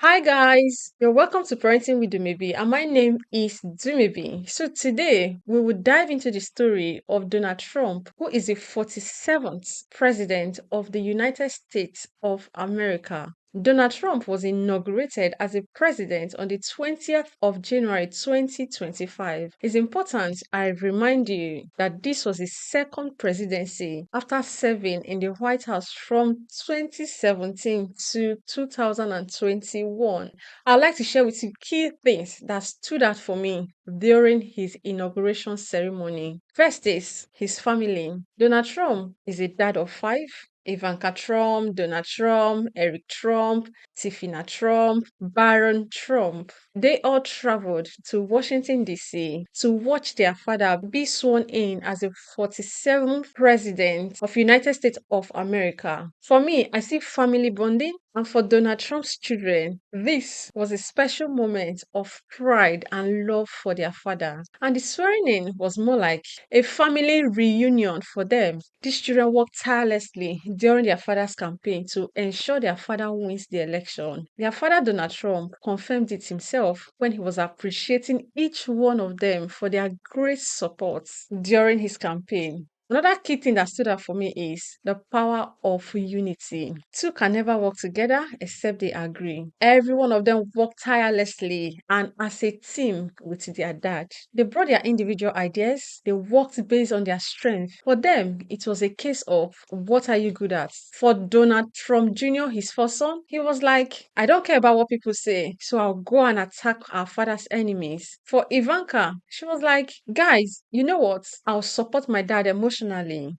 Hi guys, you're welcome to Parenting with Dumebi, and my name is Dumebi. So today we will dive into the story of Donald Trump, who is the 47th president of the United States of America. Donald Trump was inaugurated as a president on the 20th of January 2025. It's important I remind you that this was his second presidency after serving in the White House from 2017 to 2021. I'd like to share with you key things that stood out for me during his inauguration ceremony. First is his family. Donald Trump is a dad of five. Ivanka Trump, Donald Trump, Eric Trump, Tiffany Trump, Baron Trump. They all traveled to Washington, D.C. to watch their father be sworn in as the 47th president of United States of America. For me, I see family bonding, and for Donald Trump's children, this was a special moment of pride and love for their father. And the swearing in was more like a family reunion for them. These children worked tirelessly during their father's campaign to ensure their father wins the election. Their father, Donald Trump, confirmed it himself when he was appreciating each one of them for their great support during his campaign. Another key thing that stood out for me is the power of unity. Two can never work together except they agree. Every one of them worked tirelessly and as a team with their dad. They brought their individual ideas, they worked based on their strength. For them, it was a case of what are you good at? For Donald Trump Jr., his first son, he was like, I don't care about what people say, so I'll go and attack our father's enemies. For Ivanka, she was like, guys, you know what? I'll support my dad emotionally.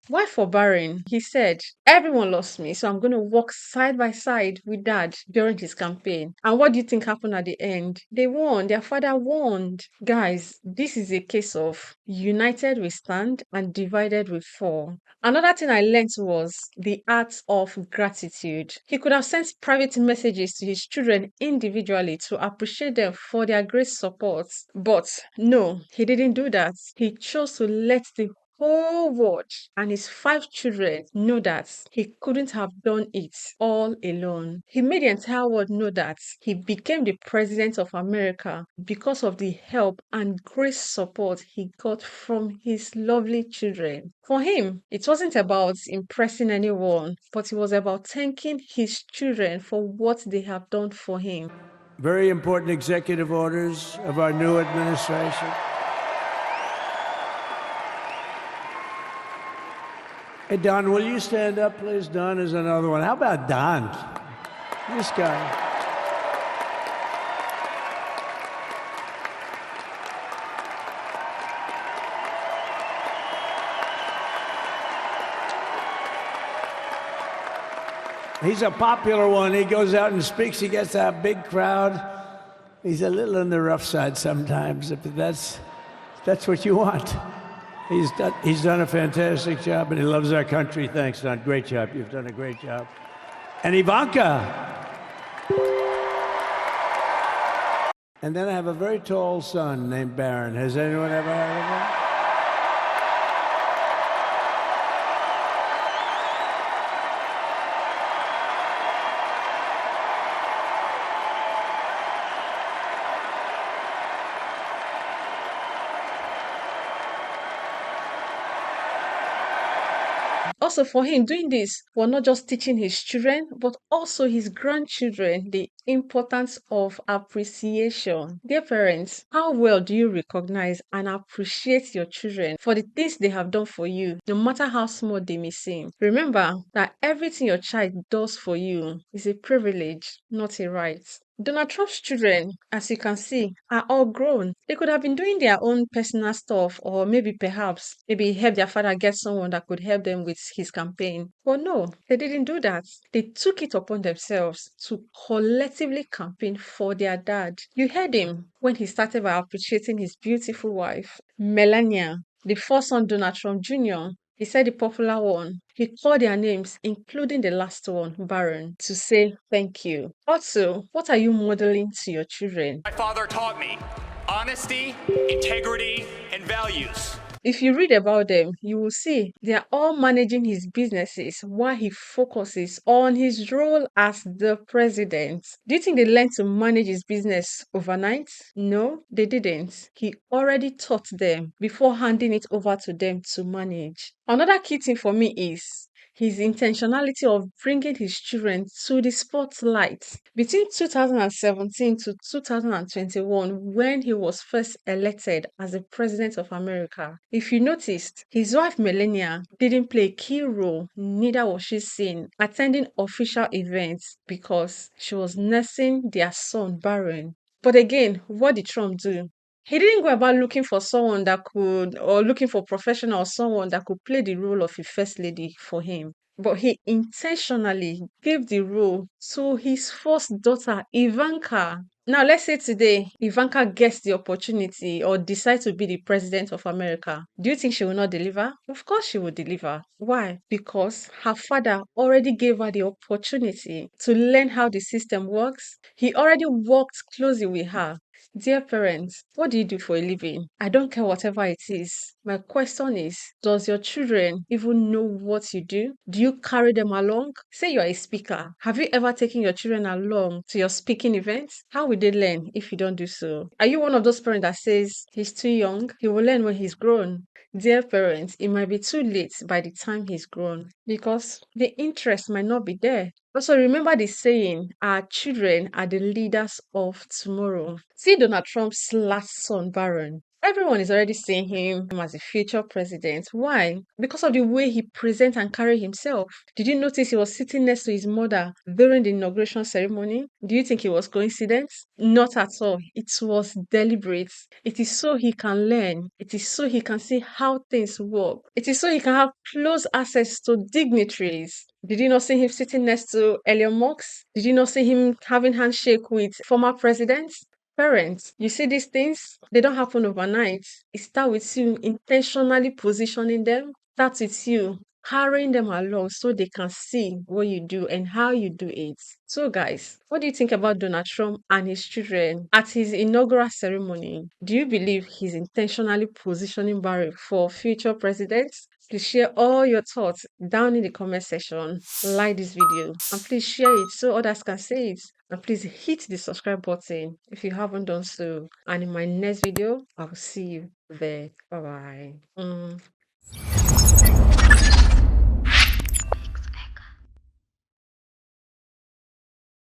Why for Barron? He said, everyone lost me, so I'm going to walk side by side with dad during his campaign. And what do you think happened at the end? They won. Their father won. Guys, this is a case of united we stand and divided we fall. Another thing I learned was the art of gratitude. He could have sent private messages to his children individually to appreciate them for their great support. But no, he didn't do that. He chose to let the whole world and his five children know that he couldn't have done it all alone. He made the entire world know that he became the president of America because of the help and great support he got from his lovely children. For him, it wasn't about impressing anyone, but it was about thanking his children for what they have done for him. Very important executive orders of our new administration. Hey, Don, will you stand up, please? Don is another one. How about Don? This guy. He's a popular one. He goes out and speaks. He gets a big crowd. He's a little on the rough side sometimes, but that's what you want. He's done a fantastic job, and he loves our country. Thanks, Don. Great job. You've done a great job. And Ivanka. And then I have a very tall son named Baron. Has anyone ever heard of him? Also, for him, doing this was not just teaching his children, but also his grandchildren the importance of appreciation. Dear parents, how well do you recognize and appreciate your children for the things they have done for you, no matter how small they may seem? Remember that everything your child does for you is a privilege, not a right. Donald Trump's children, as you can see, are all grown. They could have been doing their own personal stuff, or maybe help their father get someone that could help them with his campaign. But no, they didn't do that. They took it upon themselves to collectively campaign for their dad. You heard him when he started by appreciating his beautiful wife, Melania, the first son, Donald Trump Jr. He said the popular one. He called their names, including the last one, Baron, to say thank you. Also, what are you modeling to your children? My father taught me honesty, integrity, and values. If you read about them, you will see they are all managing his businesses while he focuses on his role as the president. Do you think they learned to manage his business overnight? No, they didn't. He already taught them before handing it over to them to manage. Another key thing for me is his intentionality of bringing his children to the spotlight. Between 2017 to 2021, when he was first elected as the President of America, if you noticed, his wife Melania didn't play a key role, neither was she seen attending official events because she was nursing their son Baron. But again, what did Trump do? He didn't go about looking for someone that could, or looking for professional or someone that could play the role of a first lady for him. But he intentionally gave the role to his first daughter, Ivanka. Now, let's say today Ivanka gets the opportunity or decides to be the president of America. Do you think she will not deliver? Of course, she will deliver. Why? Because her father already gave her the opportunity to learn how the system works. He already worked closely with her. Dear parents, what do you do for a living? I don't care whatever it is. My question is, does your children even know what you do? Do you carry them along? Say you're a speaker. Have you ever taken your children along to your speaking events? How will they learn if you don't do so? Are you one of those parents that says he's too young? He will learn when he's grown. Dear parents, it might be too late by the time he's grown because the interest might not be there. Also, remember the saying, our children are the leaders of tomorrow. See Donald Trump's last son, Barron. Everyone is already seeing him as a future president. Why? Because of the way he presents and carry himself. Did you notice he was sitting next to his mother during the inauguration ceremony? Do you think it was coincidence? Not at all. It was deliberate. It is so he can learn. It is so he can see how things work. It is so he can have close access to dignitaries. Did you not see him sitting next to Elon Musk? Did you not see him having handshake with former presidents? Parents, you see these things, they don't happen overnight. It starts with you intentionally positioning them, starts with you carrying them along so they can see what you do and how you do it. So, guys, what do you think about Donald Trump and his children at his inaugural ceremony? Do you believe he's intentionally positioning Barry for future presidents? Please share all your thoughts down in the comment section. Like this video and please share it so others can see it. And please hit the subscribe button if you haven't done so. And in my next video, I will see you there. Bye bye.